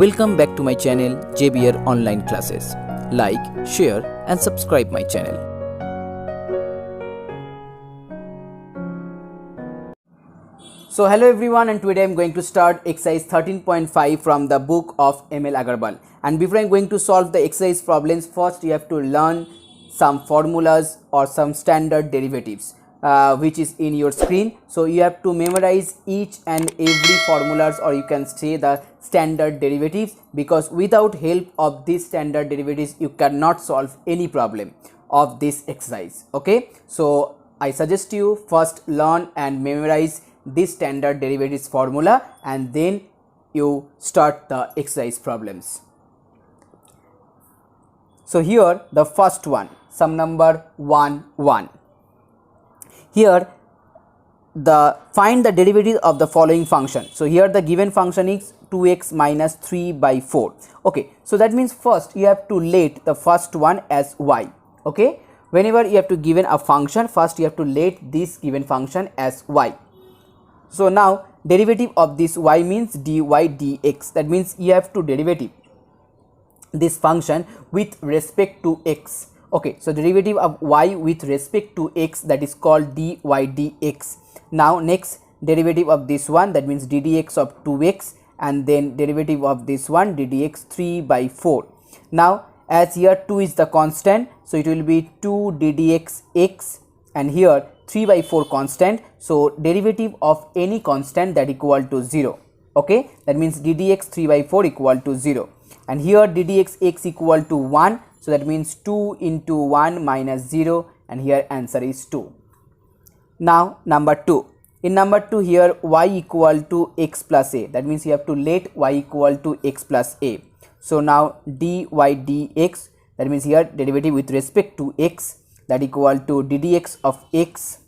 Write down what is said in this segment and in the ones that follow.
Welcome back to my channel JBR Online Classes. Like, share and subscribe my channel. So hello everyone, and today I am going to start exercise 13.5 from the book of ML Agarwal. And before I am going to solve the exercise problems, first you have to learn some formulas or some standard derivatives which is in your screen. So you have to memorize each and every formulas, or you can say the standard derivatives, because without help of these standard derivatives you cannot solve any problem of this exercise. Okay, so I suggest you first learn and memorize this standard derivatives formula, and then you start the exercise problems. So here the first one, sum number 1. Here find the derivative of the following function. So here the given function is 2x minus 3 by 4. Okay, so that means first you have to let the first one as y. Okay, whenever you have to given a function, first you have to let this given function as y. So now derivative of this y means dy dx. That means you have to derivative this function with respect to x. Okay, so derivative of y with respect to x, that is called dy dx. Now next derivative of this one, that means ddx of 2x, and then derivative of this one ddx 3 by 4. Now as here 2 is the constant, so it will be 2 ddx x, and here 3 by 4 constant, so derivative of any constant that equal to 0. Okay, that means ddx 3 by 4 equal to 0, and here ddx x equal to 1, so that means 2 into 1 minus 0, and here answer is 2. Now number 2, in number 2 here y equal to x plus a, that means you have to let y equal to x plus a. So now dy dx, that means here derivative with respect to x, that equal to ddx of x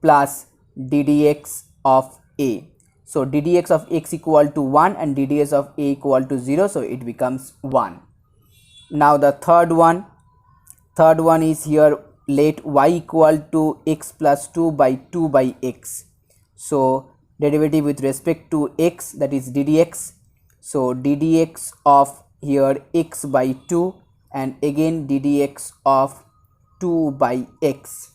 plus ddx of a. So ddx of x equal to 1 and ddx of a equal to 0, so it becomes 1. Now the third one is here let y equal to x plus 2 by 2 by x. So derivative with respect to x, that is ddx, so ddx of here x by 2, and again ddx of 2 by x.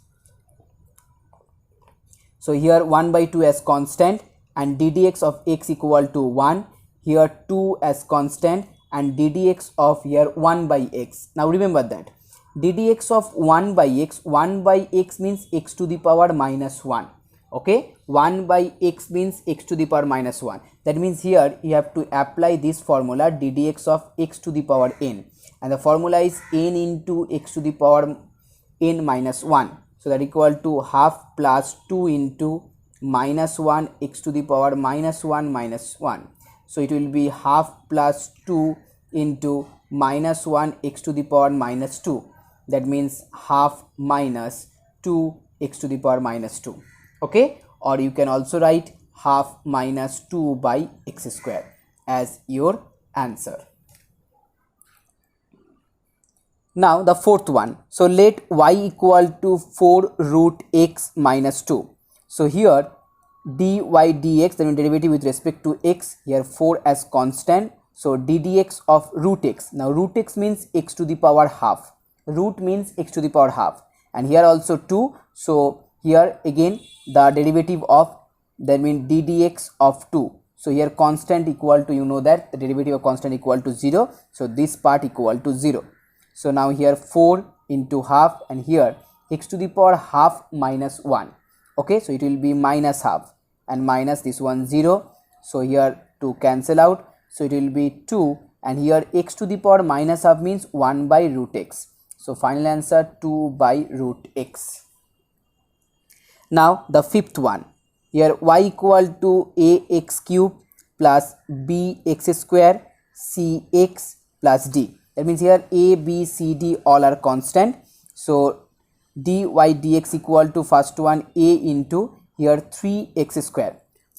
So here 1 by 2 as constant, and ddx of x equal to 1, here 2 as constant, and ddx of here 1 by x. Now remember that ddx of 1 by x means x to the power minus 1. Okay, 1 by x means x to the power minus 1. That means here you have to apply this formula ddx of x to the power n, and the formula is n into x to the power n minus 1. So that equal to half plus 2 into minus 1 x to the power minus 1 minus 1. So it will be half plus 2 into minus 1 x to the power minus 2. That means half minus 2 x to the power minus 2. Okay, or you can also write half minus 2 by x square as your answer. Now the fourth one, so let y equal to 4 root x minus 2. So here dy dx, then derivative with respect to x, here 4 as constant, so ddx of root x. Now root x means x to the power half, root means x to the power half, and here also 2, so here again the derivative of, that means ddx of 2. So here constant equal to, you know that the derivative of constant equal to 0, so this part equal to 0. So now here 4 into half, and here x to the power half minus 1. Okay, so it will be minus half, and minus this one 0, so here to cancel out, so it will be 2, and here x to the power minus half means 1 by root x. So final answer 2 by root x. Now the fifth one, here y equal to ax cube plus bx square cx plus d. That means here a, b, c, d all are constant. So dy dx equal to first one a into here 3x square.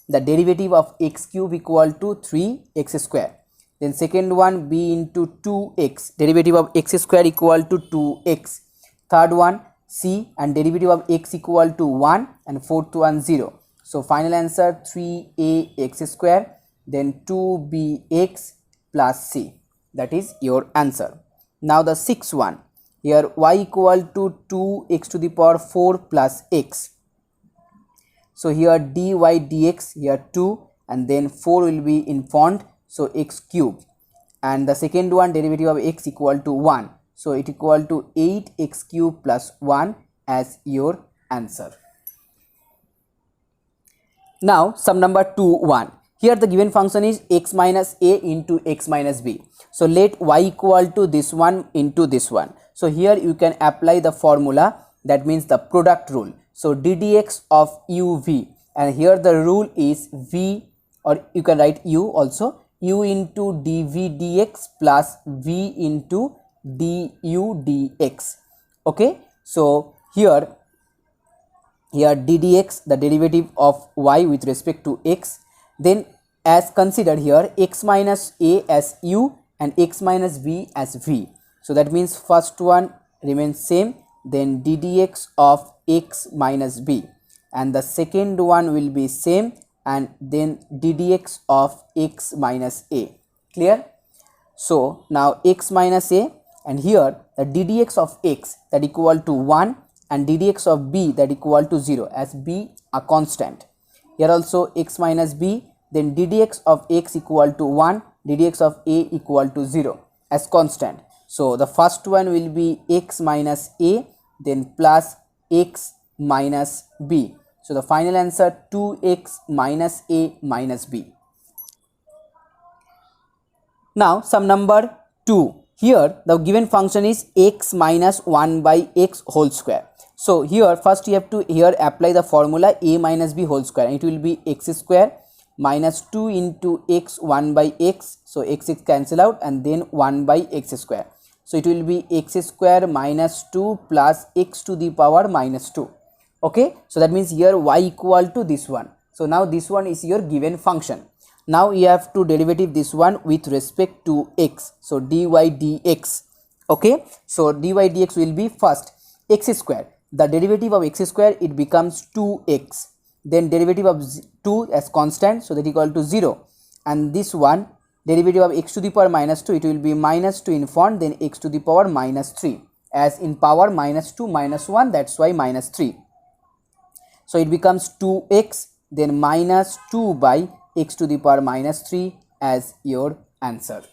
The derivative of x cube equal to 3x square. Then second one b into 2x, derivative of x square equal to 2x. Third one c, and derivative of x equal to 1, and fourth one 0. So final answer 3ax square. then 2bx plus c. That is your answer. Now the sixth one, here y equal to 2x to the power 4 plus x. So here dy dx, here 2 and then 4 will be in front, so x cube, and the second one derivative of x equal to 1, so it equal to 8x cube plus 1 as your answer. Now sum number 2(1). Here the given function is x minus a into x minus b. So let y equal to this one into this one. So here you can apply the formula, that means the product rule. So d dx of uv, and here the rule is v, or you can write u also, u into dv dx plus v into du dx. Okay, so here d dx, the derivative of y with respect to x, then as considered here x minus a as u and x minus b as v. So that means first one remains same, then d dx of x minus b, and the second one will be same, and then d dx of x minus a. Clear? So now x minus a, and here the d dx of x that equal to 1 and d dx of b that equal to 0, as b a constant. Here also x minus b, then d dx of x equal to 1, d dx of a equal to 0 as constant. So the first one will be x minus a, then plus x minus b. So the final answer 2x minus a minus b. Now sum number 2. Here the given function is x minus 1 by x whole square. So here first you have to here apply the formula a minus b whole square, and it will be x square minus 2 into x 1 by x. So x is cancel out, and then 1 by x square. So it will be x square minus 2 plus x to the power minus 2. Okay, so that means here y equal to this one. So now this one is your given function. Now you have to derivative this one with respect to x. So dy dx. Okay, so dy dx will be first x square. The derivative of x square, it becomes 2x. Then derivative of 2 as constant, so that equal to 0. And this one derivative of x to the power minus 2, it will be minus 2 in front, then x to the power minus 3. As in power minus 2 minus 1, that's why minus 3. So it becomes 2x, then minus 2 by x to the power minus 3 as your answer.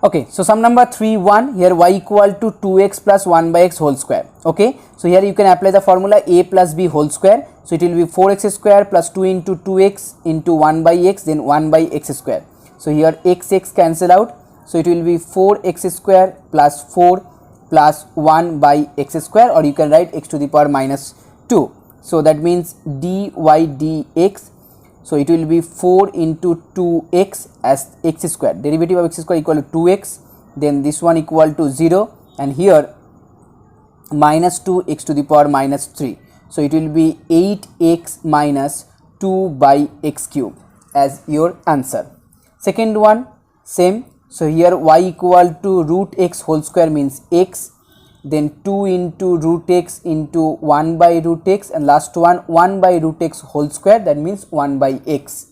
Okay, so sum number 3(1), here y equal to 2x plus 1 by x whole square. Okay, so here you can apply the formula a plus b whole square. So it will be 4x square plus 2 into 2x into 1 by x, then 1 by x square. So here x cancel out. So it will be 4x square plus 4 plus 1 by x square, or you can write x to the power minus 2. So that means dy dx. So it will be 4 into 2x as x square. Derivative of x square equal to 2x. Then this one equal to 0, and here minus 2x to the power minus 3. So it will be 8x minus 2 by x cube as your answer. Second one same. So here y equal to root x whole square means x, then 2 into root x into 1 by root x, and last one 1 by root x whole square, that means 1 by x.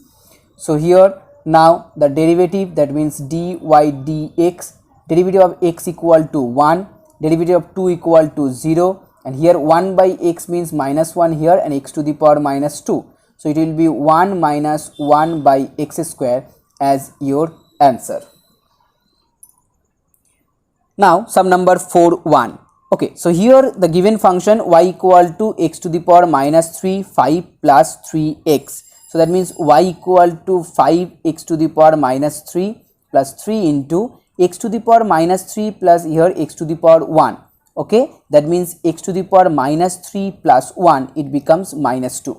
So here now the derivative, that means dy dx, derivative of x equal to 1, derivative of 2 equal to 0, and here 1 by x means minus 1 here, and x to the power minus 2. So it will be 1 minus 1 by x square as your answer. Now sum number 4(1). Okay, so here the given function y equal to x to the power minus 3 5 plus 3x. So that means y equal to 5x to the power minus 3 plus 3 into x to the power minus 3 plus here x to the power 1. Okay, that means x to the power minus 3 plus 1, it becomes minus 2.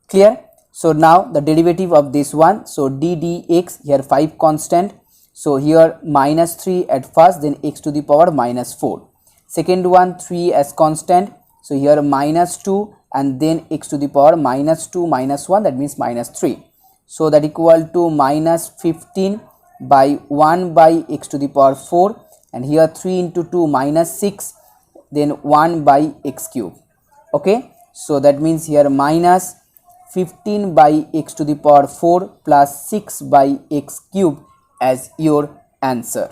Clear? So now the derivative of this one, so d dx, here 5 constant. So here minus 3 at first, then x to the power minus 4. Second one 3 as constant. So here minus 2 and then x to the power minus 2 minus 1, that means minus 3. So that equal to minus 15 by 1 by x to the power 4, and here 3 into 2 minus 6, then 1 by x cube. Okay, so that means here minus 15 by x to the power 4 plus 6 by x cube as your answer.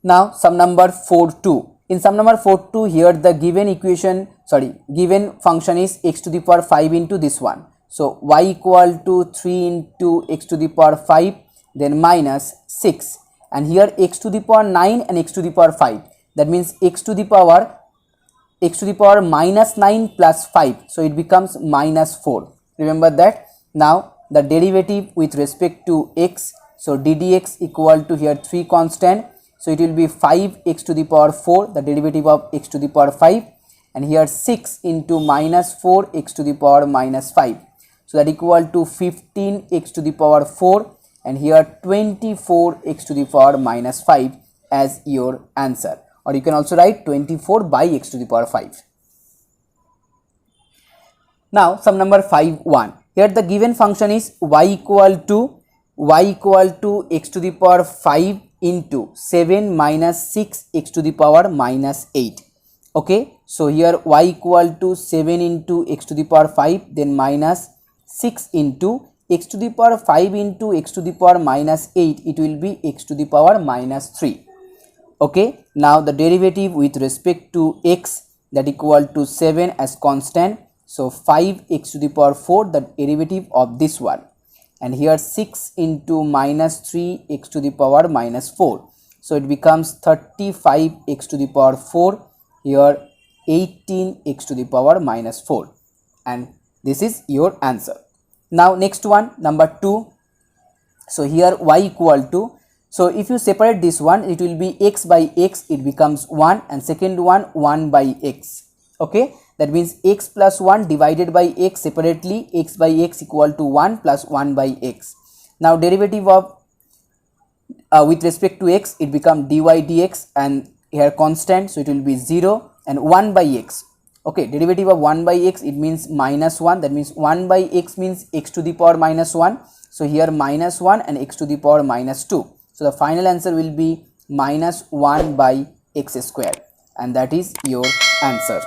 Now sum number 4(2). In sum number 4(2), here the given function is x to the power 5 into this one. So y equal to 3 into x to the power 5, then minus 6, and here x to the power 9 and x to the power 5. That means x to the power minus 9 plus 5. So it becomes minus 4. Remember that. Now the derivative with respect to x. So d dx equal to here 3 constant. So it will be 5x to the power 4, the derivative of x to the power 5, and here 6 into minus 4x to the power minus 5. So that equal to 15x to the power 4, and here 24x to the power minus 5 as your answer. Or you can also write 24 by x to the power 5. Now sum number 5(1). Here the given function is y equal to x to the power 5 into 7 minus 6 x to the power minus 8. Okay, so here y equal to 7 into x to the power 5, then minus 6 into x to the power 5 into x to the power minus 8, it will be x to the power minus 3. Okay, now the derivative with respect to x, that equal to 7 as constant. So 5x to the power 4, the derivative of this one, and here 6 into minus 3x to the power minus 4. So it becomes 35x to the power 4, here 18x to the power minus 4, and this is your answer. Now next one, number 2. So here y equal to, so if you separate this one, it will be x by x, it becomes 1, and second one 1 by x. Okay, that means x plus 1 divided by x separately, x by x equal to 1 plus 1 by x. Now derivative of with respect to x, it become dy dx, and here constant, so it will be 0, and 1 by x. Okay, derivative of 1 by x, it means minus 1, that means 1 by x means x to the power minus 1. So here minus 1 and x to the power minus 2. So the final answer will be minus 1 by x square, and that is your answer.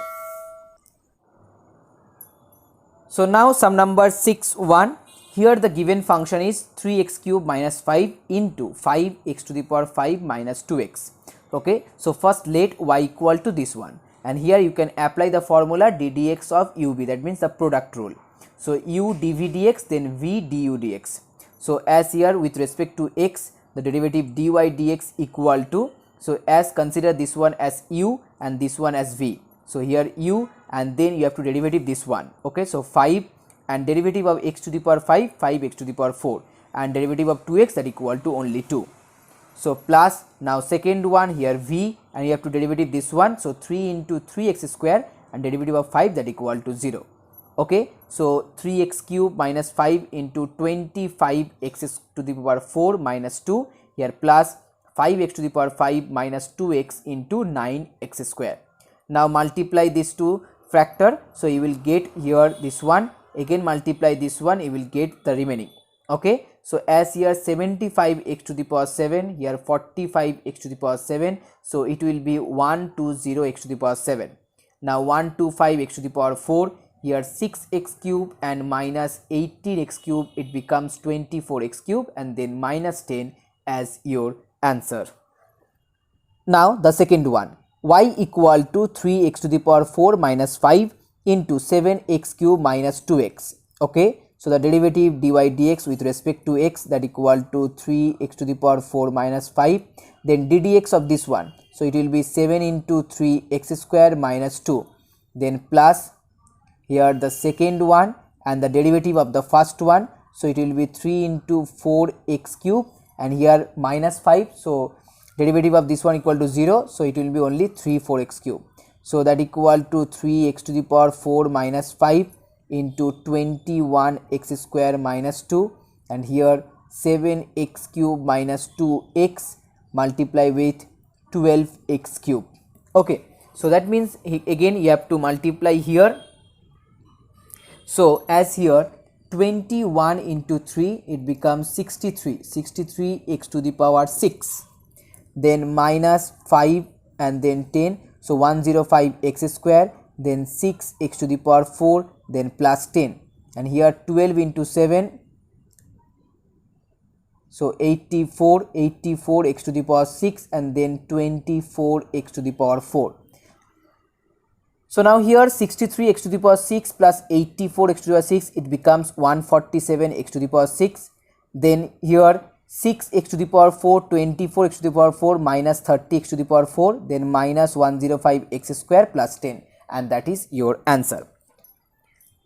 So now sum number 6(1). Here the given function is 3x cube minus 5 into 5x to the power 5 minus 2x. Okay, so first let y equal to this one, and here you can apply the formula d dx of ub, that means the product rule. So u dv dx, then v du dx. So as here with respect to x, the derivative dy dx equal to, so as consider this one as u and this one as v. So here u, and then you have to derivative this one. Okay, so 5, and derivative of x to the power 5, 5x to the power 4, and derivative of 2x, that equal to only 2. So plus, now second one here v, and you have to derivative this one. So 3 into 3x square, and derivative of 5, that equal to 0. Okay, so 3x cube minus 5 into 25x to the power 4 minus 2, here plus 5x to the power 5 minus 2x into 9x square. Now multiply these two factor, so you will get here this one, again multiply this one, you will get the remaining. Okay, so as here 75x to the power 7, here 45x to the power 7, so it will be 120x to the power 7. Now 125x to the power 4, here 6x cube and minus 18x cube, it becomes 24x cube, and then minus 10 as your answer. Now the second one, y equal to 3x to the power 4 minus 5 into 7x cube minus 2x. Okay, so the derivative dy dx with respect to x, that equal to 3x to the power 4 minus 5, then d dx of this one, so it will be 7 into 3x square minus 2, then plus here the second one and the derivative of the first one, so it will be 3 into 4x cube, and here minus 5, so derivative of this one equal to 0, so it will be only 3 4x cube. So that equal to 3x to the power 4 minus 5 into 21x square minus 2, and here 7x cube minus 2x multiply with 12x cube. Okay, so that means again you have to multiply here. So as here 21 into 3, it becomes 63x to the power 6, then minus 5 and then 10, so 105x square, then 6x to the power 4, then plus 10, and here 12 into 7, so 84 x to the power 6, and then 24 x to the power 4. So now here 63 x to the power 6 plus 84 x to the power 6, it becomes 147 x to the power 6. Then here 6 x to the power 4, 24 x to the power 4 minus 30 x to the power 4, then minus 105 x square plus 10, and that is your answer.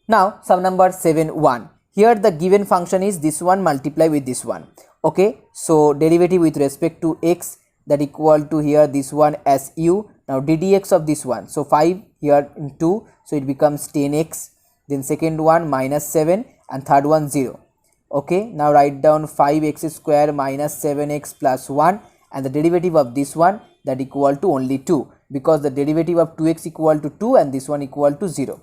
Now sum number 7(1). Here the given function is this one multiply with this one. Okay, so derivative with respect to x, that equal to here this one as u. Now ddx of this one, so 5 here in 2, so it becomes 10x, then second one minus 7, and third one 0. Okay, now write down 5x square minus 7x plus 1, and the derivative of this one, that equal to only 2, because the derivative of 2x equal to 2 and this one equal to 0.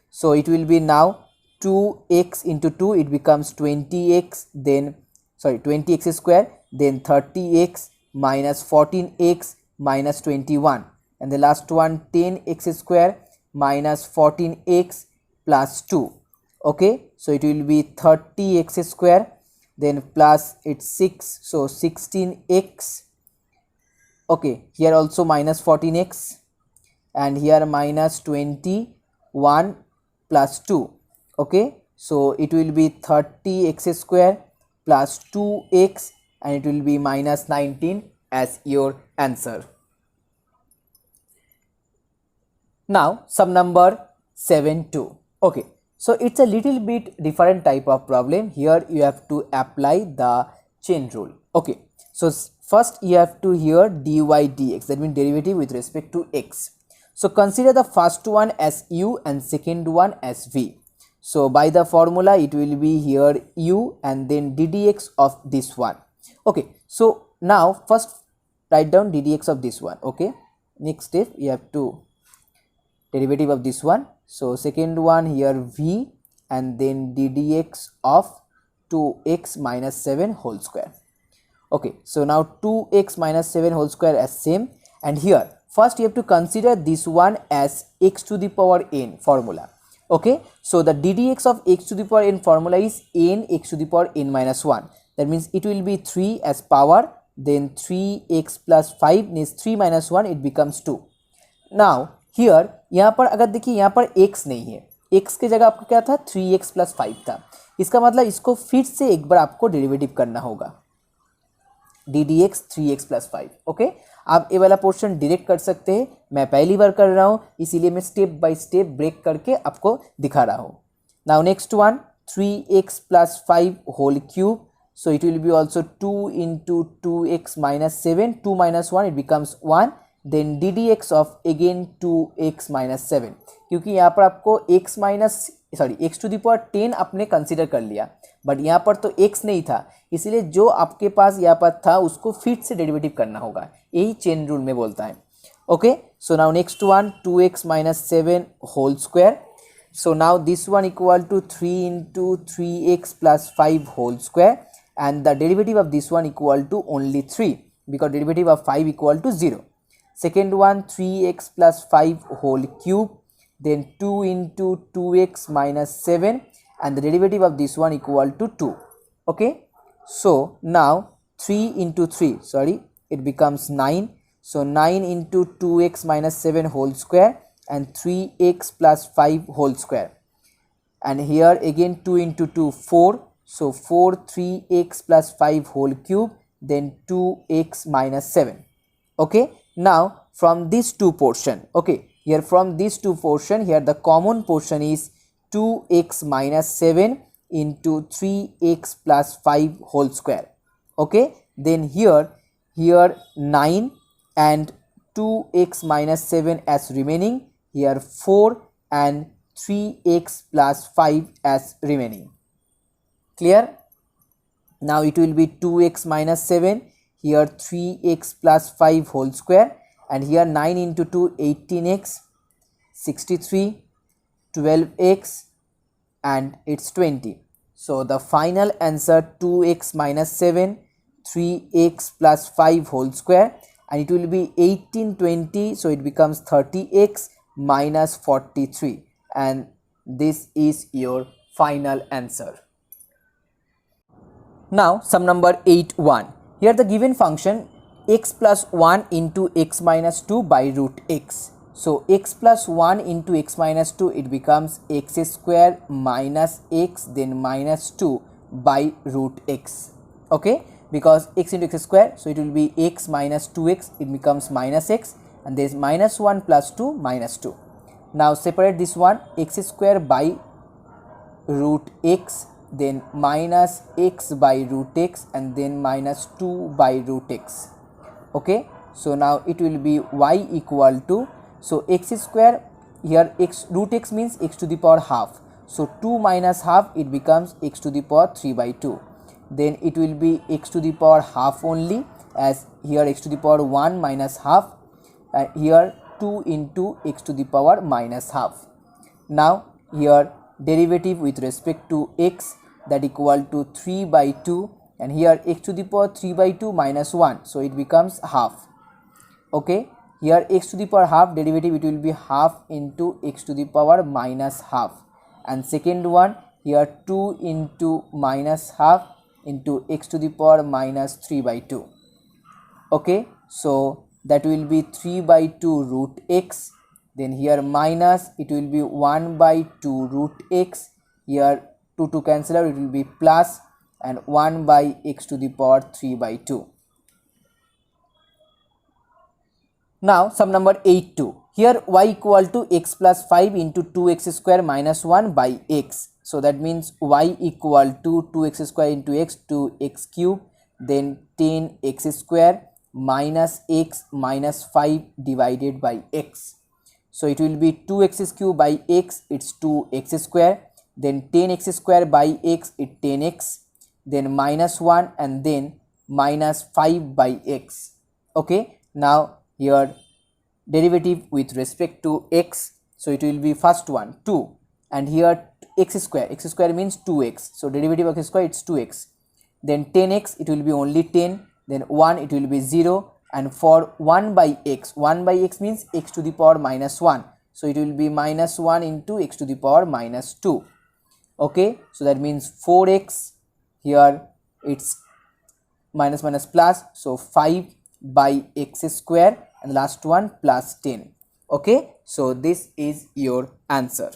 So it will be now 2x into 2, it becomes 20x, then 20x square, then 30x minus 14x minus 21, and the last one 10x square minus 14x plus 2. Okay, so it will be 30x square, then plus it's 6, so 16x. Okay, here also minus 14x, and here minus 21 plus 2. Okay, so it will be 30x square plus 2x, and it will be minus 19 as your answer. Now sum number 7(2). Okay, so it's a little bit different type of problem. Here you have to apply the chain rule. Okay, so first you have to here dy dx, that means derivative with respect to x. So consider the first one as u and second one as v. So by the formula it will be here u and then ddx of this one. Okay, so now first write down ddx of this one. Okay, next step you have to derivative of this one. So second one here v, and then ddx of 2x minus 7 whole square. Okay, so now 2x minus 7 whole square as same, and here first you have to consider this one as x to the power n formula. Okay, so the ddx of x to the power n formula is n x to the power n minus 1. That means it will be 3 as power, then 3x plus 5 means 3 minus 1, it becomes 2. Now here यहाँ पर अगर देखिए यहाँ पर x नहीं है, x के जगह आपको क्या था 3x plus 5 था, इसका मतलब इसको फिर से एक बार आपको डेरिवेटिव करना होगा ddx 3x plus 5. ओके, आप ये वाला पोर्शन डायरेक्ट कर सकते हैं, मैं पहली बार कर रहा हूँ इसीलिए मैं स्टेप बाय स्टेप ब्रेक करके आपको दिखा रहा हूँ. Now next one 3x plus 5 whole cube, so it will be also 2 into 2x minus 7, 2 minus 1 it becomes 1, then ddx of again 2x minus 7, क्योंकि यहाँ पर आपको x to the power 10 आपने कंसिडर कर लिया, बट यहाँ पर तो x नहीं था, इसलिए जो आपके पास यहाँ पर था उसको फिर से डेरिवेटिव करना होगा, यही चेन रूल में बोलता है. Okay, so now next one 2x minus 7 whole square. So now this one equal to 3 into 3x plus 5 whole square, and the derivative of this one equal to only 3 because derivative of 5 equal to 0. Second one 3x plus 5 whole cube, then 2 into 2x minus 7, and the derivative of this one equal to 2. Okay, so now 3 into 3, sorry, it becomes 9. So 9 into 2x minus 7 whole square and 3x plus 5 whole square, and here again 2 into 2 4, so 4 3x plus 5 whole cube, then 2x minus 7. Okay, now from these two portion, okay, here from these two portion, here the common portion is 2x minus 7 into 3x plus 5 whole square. Okay, then here 9 and 2x minus 7 as remaining, here 4 and 3x plus 5 as remaining. Clear? Now it will be 2x minus 7, here 3x plus 5 whole square, and here 9 into 2 18x, 63, 12x, and it's 20. So the final answer 2x minus 7, 3x plus 5 whole square, and it will be 18 20, so it becomes 30x minus 43, and This is your final answer. Now sum number 8(1). Here the given function x plus 1 into x minus 2 by root x. So x plus 1 into x minus 2, it becomes x square minus x then minus 2 by root x. Okay, because x into x square, so it will be x minus 2x, it becomes minus x, and there is minus 1 plus 2 minus 2. Now separate this one, x square by root x, then minus x by root x, and then minus 2 by root x. Okay, so now it will be y equal to, so x square, here x root x means x to the power half, so 2 minus half, it becomes x to the power 3 by 2. Then it will be x to the power half only, as here x to the power 1 minus half, and here 2 into x to the power minus half. Now here derivative with respect to x, that equal to 3 by 2, and here x to the power 3 by 2 minus 1, so it becomes half. Okay, here x to the power half, derivative it will be half into x to the power minus half, and second one here 2 into minus half into x to the power minus 3 by 2. Okay, so that will be 3 by 2 root x, then here minus, it will be 1 by 2 root x, here 2 to cancel out, it will be plus, and 1 by x to the power 3 by 2. Now sum number 8(2). Here y equal to x plus 5 into 2x square minus 1 by x. So that means y equal to 2x square into x, 2x cube, then 10x square minus x minus 5 divided by x. So it will be 2x cube by x, it's 2x square, then 10x square by x, it 10x, then minus 1, and then minus 5 by x. Okay, now here derivative with respect to x, so it will be first one 2, and here x square means 2x, so derivative of x square, it's 2x, then 10x, it will be only 10, then 1, it will be 0, and for 1 by x means x to the power minus 1, so it will be minus 1 into x to the power minus 2. Okay, so that means 4x, here it's minus minus plus, so 5 by x square, and last one plus 10. Okay, so this is your answer.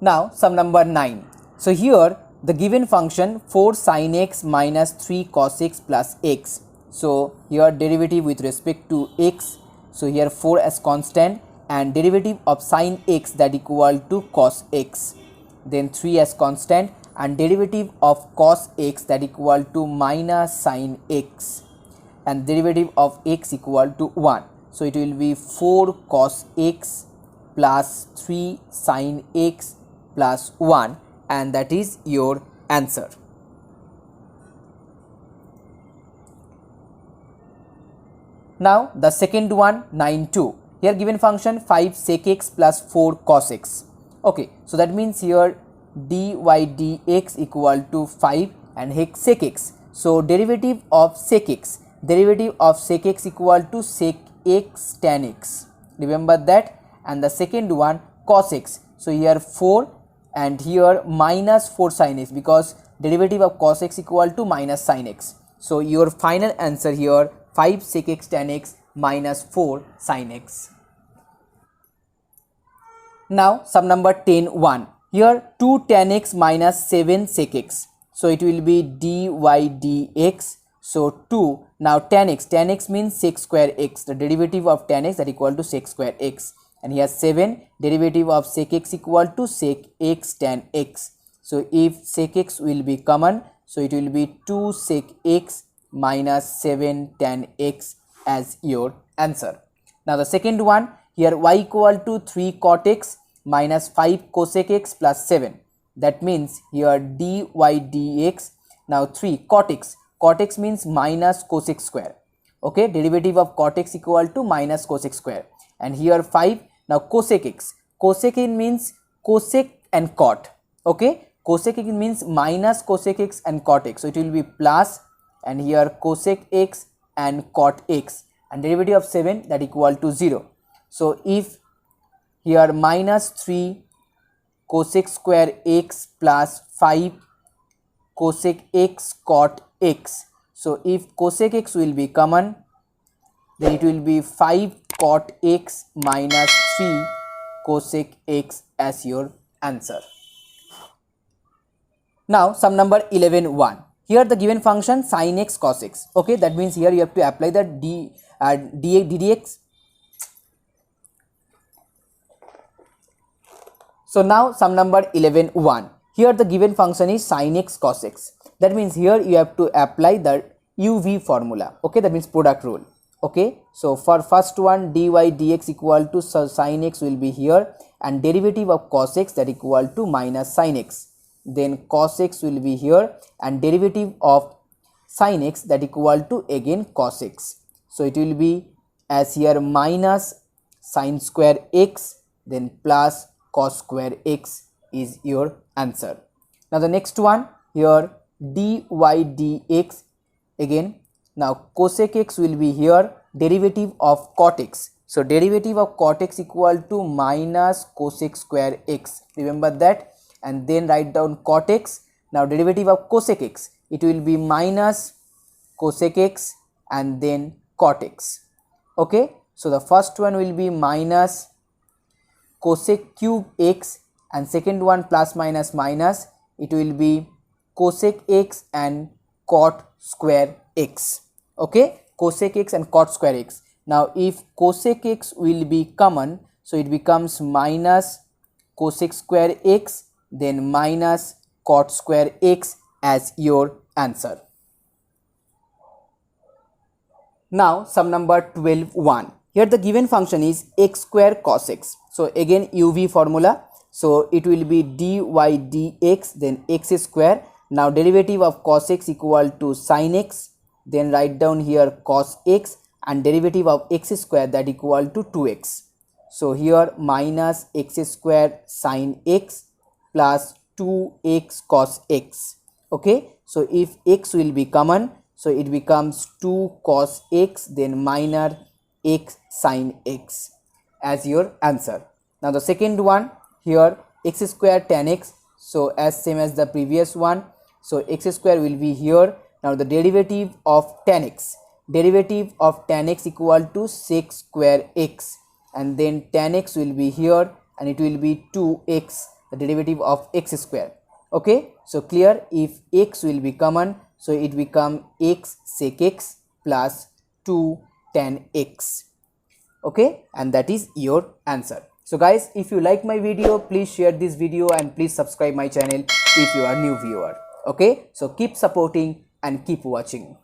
Now sum number 9. So here the given function 4 sin x minus 3 cos x plus x. So here derivative with respect to x, so here 4 as constant, and derivative of sin x, that equal to cos x, then 3 as constant, and derivative of cos x, that equal to minus sin x, and derivative of x equal to 1. So it will be 4 cos x plus 3 sin x plus 1, and that is your answer. Now the second one 9(2). Here given function 5 sec x plus 4 cos x. Okay, so that means here dy dx equal to 5 and hex sec x. So derivative of sec x equal to sec x tan x. Remember that. And the second one cos x. So here 4 and here minus 4 sin x, because derivative of cos x equal to minus sin x. So your final answer here 5 sec x tan x minus 4 sin x. Now sum number 10(1). Here 2 tan x minus 7 sec x. So it will be dy dx. So 2, now tan x means sec square x, the derivative of tan x, that equal to sec square x, and here 7, derivative of sec x equal to sec x tan x. So if sec x will be common, so it will be 2 sec x minus 7 tan x as your answer. Now the second one, here y equal to 3 cot x minus 5 cosec x plus 7. That means here dy dx, now 3 cot x means minus cosec square. Okay, derivative of cot x equal to minus cosec square, and here 5, now cosec x means cosec and cot. Okay, cosec x means minus cosec x and cot x, so it will be plus, and here cosec x and cot x, and derivative of 7, that equal to 0. So if here minus 3 cosec square x plus 5 cosec x cot x. So if cosec x will be common, then it will be 5 cot x minus 3 cosec x as your answer. Now sum number 11(1). Here the given function sin x cos x. Okay, that means here you have to apply the ddx. So now sum number 11(1). Here the given function is sin x cos x. That means here you have to apply the UV formula. Okay, that means product rule. Okay, so for first one, dy dx equal to sin x will be here, and derivative of cos x that equal to minus sin x. Then cos x will be here, and derivative of sin x that equal to again cos x. So it will be as here minus sin square x, then plus cos square x is your answer. Now the next one, here dy dx again. Now cosec x will be here, derivative of cot x. So derivative of cot x equal to minus cosec square x. Remember that, and then write down cot x. Now derivative of cosec x, it will be minus cosec x and then cot x. Okay, so the first one will be minus cosec cube x, and second one plus minus minus, it will be cosec x and cot square x. Okay, cosec x and cot square x. Now if cosec x will be common, so it becomes minus cosec square x, then minus cot square x as your answer. Now sum number 12(1). Here the given function is x square cos x. So again UV formula. So it will be dy dx, then x square. Now derivative of cos x equal to sin x, then write down here cos x, and derivative of x square that equal to 2x. So here minus x square sin x plus 2x cos x. Okay, so if x will be common, so it becomes 2 cos x, then minus x sin x as your answer. Now the second one, here x square tan x, so as same as the previous one. So x square will be here. Now the derivative of tan x, derivative of tan x equal to sec square x, and then tan x will be here, and it will be 2x, the derivative of x square. Okay, so clear. If x will be common, so it become x sec x plus 2 tan x. Okay, and that is your answer. So guys, if you like my video, please share this video and please subscribe my channel if you are new viewer. Okay, so keep supporting and keep watching.